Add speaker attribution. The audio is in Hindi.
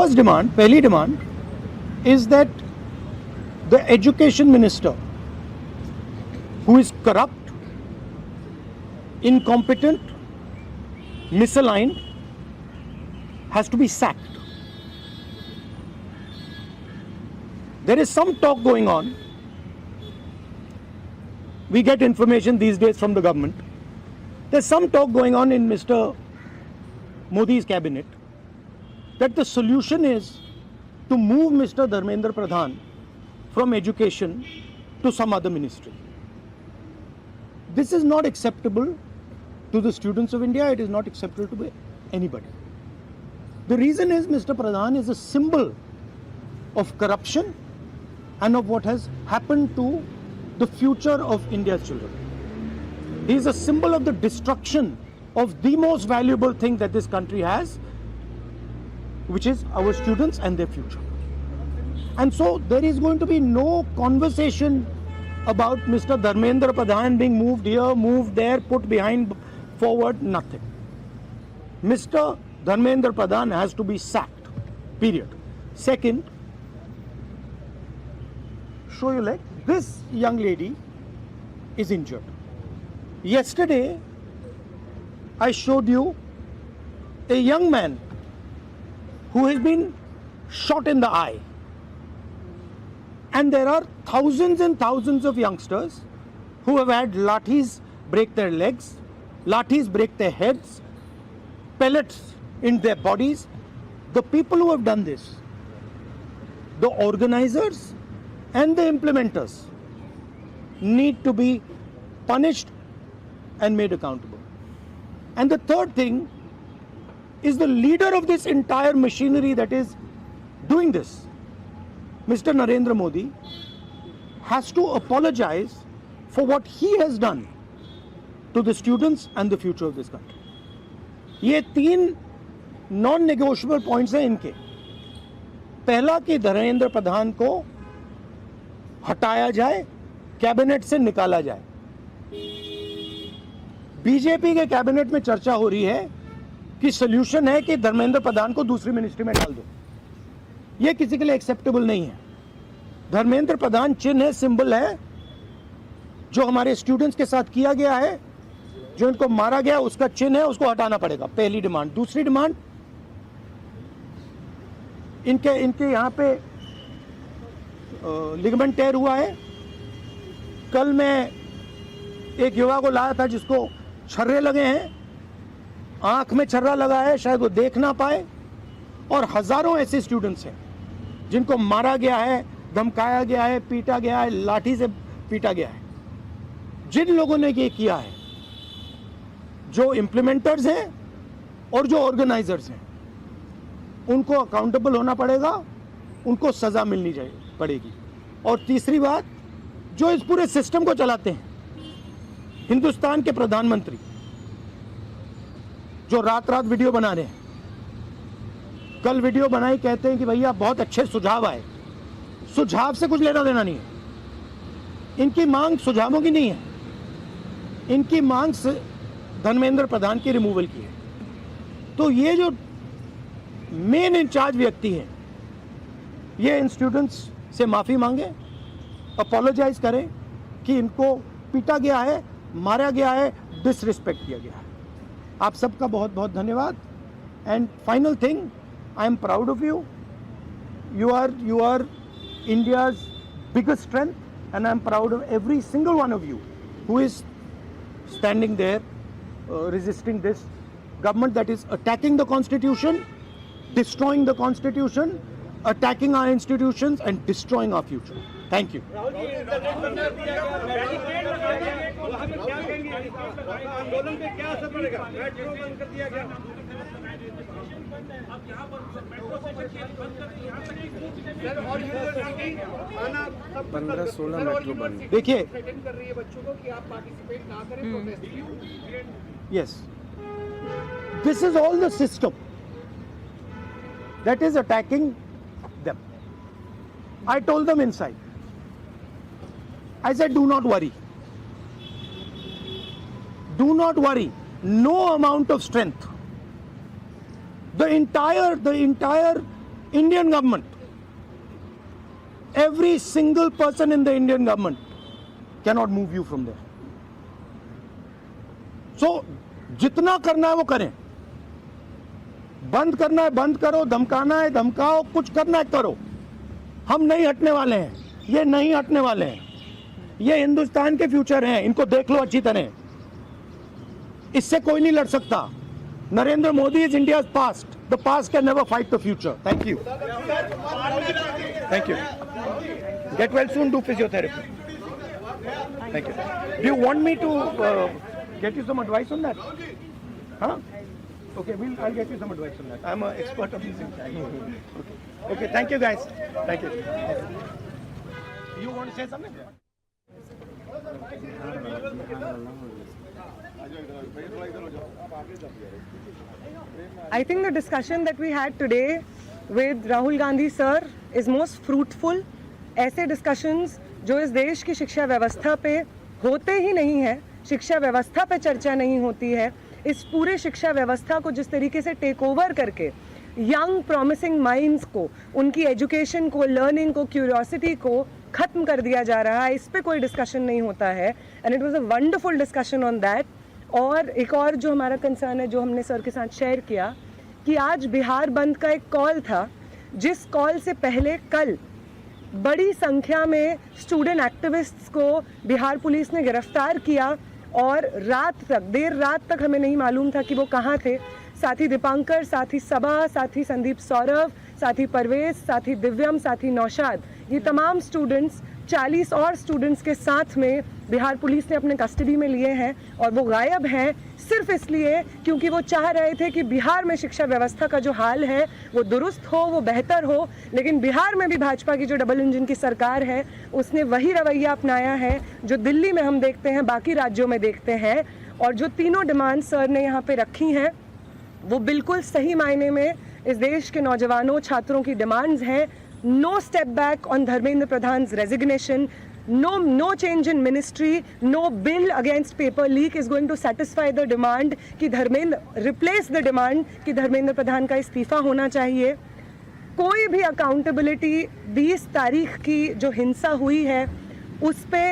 Speaker 1: first demand, पहली demand, is that the education minister, who is corrupt, incompetent, misaligned, has to be sacked. There is some talk going on. We get information these days from the government. There's some talk going on in Mr. Modi's cabinet that the solution is to move Mr. Dharmendra Pradhan from education to some other ministry. This is not acceptable to the students of India. It is not acceptable to anybody. The reason is Mr. Pradhan is a symbol of corruption and of what has happened to the future of India's children. He is a symbol of the destruction of the most valuable thing that this country has, which is our students and their future. And so there is going to be no conversation about Mr. Dharmendra Pradhan being moved here, moved there, put behind, forward, nothing. Mr. Dharmendra Pradhan has to be sacked, period. Second, show your leg. This young lady is injured. Yesterday, I showed you a young man who has been shot in the eye. And there are thousands and thousands of youngsters who have had lathis break their legs, lathis break their heads, pellets in their bodies. The people who have done this, the organizers and the implementers, need to be punished and made accountable. And the third thing is the leader of this entire machinery that is doing this, Mr. Narendra Modi, has to apologize for what he has done to the students and the future of this country. ये तीन non-negotiable points हैं इनके. पहला कि धर्मेंद्र प्रधान को हटाया जाए, कैबिनेट से निकाला जाए. बीजेपी के कैबिनेट में चर्चा हो रही है कि सॉल्यूशन है कि धर्मेंद्र प्रधान को दूसरी मिनिस्ट्री में डाल दो. ये किसी के लिए एक्सेप्टेबल नहीं है. धर्मेंद्र प्रधान चिन्ह है, सिंबल है, जो हमारे स्टूडेंट्स के साथ किया गया है, जो इनको मारा गया उसका चिन्ह है, उसको हटाना पड़ेगा. पहली डिमांड. दूसरी डिमांड, इनके यहाँ पे लिगामेंट टेयर हुआ है. कल मैं एक युवा को लाया था जिसको छर्रे लगे हैं, आंख में छर्रा लगा है, शायद वो देख ना पाए. और हजारों ऐसे स्टूडेंट्स हैं जिनको मारा गया है, धमकाया गया है, पीटा गया है, लाठी से पीटा गया है. जिन लोगों ने ये किया है, जो इम्प्लीमेंटर्स हैं और जो ऑर्गेनाइजर्स हैं, उनको अकाउंटेबल होना पड़ेगा, उनको सजा मिलनी पड़ेगी. और तीसरी बात, जो इस पूरे सिस्टम को चलाते हैं, हिंदुस्तान के प्रधानमंत्री, जो रात रात वीडियो बना रहे हैं, कल वीडियो बनाई, कहते हैं कि भैया बहुत अच्छे सुझाव आए. सुझाव से कुछ लेना देना नहीं है. इनकी मांग सुझावों की नहीं है, इनकी मांग धर्मेंद्र प्रधान की रिमूवल की है. तो ये जो मेन इंचार्ज व्यक्ति हैं, ये इन स्टूडेंट्स से माफी मांगे, अपोलोजाइज करें कि इनको पीटा गया है, मारा गया है, डिसरिस्पेक्ट किया गया है. आप सबका बहुत बहुत धन्यवाद. And final thing, I am proud of you. You are India's biggest strength, and I am proud of every single one of you who is standing there resisting this government that is attacking the Constitution, destroying the Constitution, attacking our institutions and destroying our future. Thank you.
Speaker 2: आंदोलन पे क्या असर पड़ेगा? मेट्रो बंद कर दिया गया. अब यहाँ पर मेट्रो स्टेशन बंद कर दिया. सर, और यूनिवर्सिटी आना 15-16 मेट्रो बंद.
Speaker 1: देखिए,
Speaker 2: थ्रेटन कर रही है बच्चों को कि आप पार्टिसिपेट ना करें protest.
Speaker 1: yes, this is all the system that is attacking them. I told them inside, I said, do not worry. Do not worry. No amount of strength. The entire Indian government, every single person in the Indian government cannot move you from there. So, जितना करना है वो करें, बंद करना है बंद करो, धमकाना है धमकाओ, कुछ करना है करो, हम नहीं हटने वाले हैं, ये नहीं हटने वाले हैं, ये हिंदुस्तान के फ्यूचर हैं, इनको देख लो अच्छी तरह, इससे कोई नहीं लड़ सकता. Narendra Modi is India's past. The past can never fight the future. Thank you. Thank you. Get well soon. Do physiotherapy. Thank you. Do you want me to get you some advice on that? Huh? Okay, I'll get you some advice on that. I'm an expert on these things. Okay. Thank you, guys. Thank you. You want to say something?
Speaker 3: I think the discussion that we had today with Rahul Gandhi sir is most fruitful. ऐसे discussions जो इस देश की शिक्षा व्यवस्था पे होते ही नहीं है, शिक्षा व्यवस्था पे चर्चा नहीं होती है, इस पूरे शिक्षा व्यवस्था को जिस तरीके से टेक ओवर करके यंग प्रॉमिसिंग माइंड्स को, उनकी एजुकेशन को, लर्निंग को, क्यूरियोसिटी को खत्म कर दिया जा रहा है, इस पे कोई डिस्कशन नहीं होता है. And it was a wonderful discussion on that. और एक और जो हमारा कंसर्न है, जो हमने सर के साथ शेयर किया, कि आज बिहार बंद का एक कॉल था, जिस कॉल से पहले कल बड़ी संख्या में स्टूडेंट एक्टिविस्ट्स को बिहार पुलिस ने गिरफ्तार किया और रात तक, देर रात तक हमें नहीं मालूम था कि वो कहाँ थे. साथी दीपांकर, साथी सबा, साथी संदीप सौरभ, साथी परवेज, साथी दिव्यम, साथी नौशाद, ये तमाम स्टूडेंट्स 40 और स्टूडेंट्स के साथ में बिहार पुलिस ने अपने कस्टडी में लिए हैं और वो गायब हैं सिर्फ इसलिए क्योंकि वो चाह रहे थे कि बिहार में शिक्षा व्यवस्था का जो हाल है वो दुरुस्त हो, वो बेहतर हो. लेकिन बिहार में भी भाजपा की जो डबल इंजन की सरकार है उसने वही रवैया अपनाया है जो दिल्ली में हम देखते हैं, बाकी राज्यों में देखते हैं. और जो तीनों डिमांड सर ने यहाँ पे रखी हैं वो बिल्कुल सही मायने में इस देश के नौजवानों, छात्रों की डिमांड्स हैं. No step back on Dharmendra Pradhan's resignation. No change in ministry. No bill against paper leak is going to satisfy the demand कि replace the demand कि धर्मेंद्र प्रधान का इस्तीफा होना चाहिए. कोई भी अकाउंटेबिलिटी 20 तारीख की जो हिंसा हुई है उस पे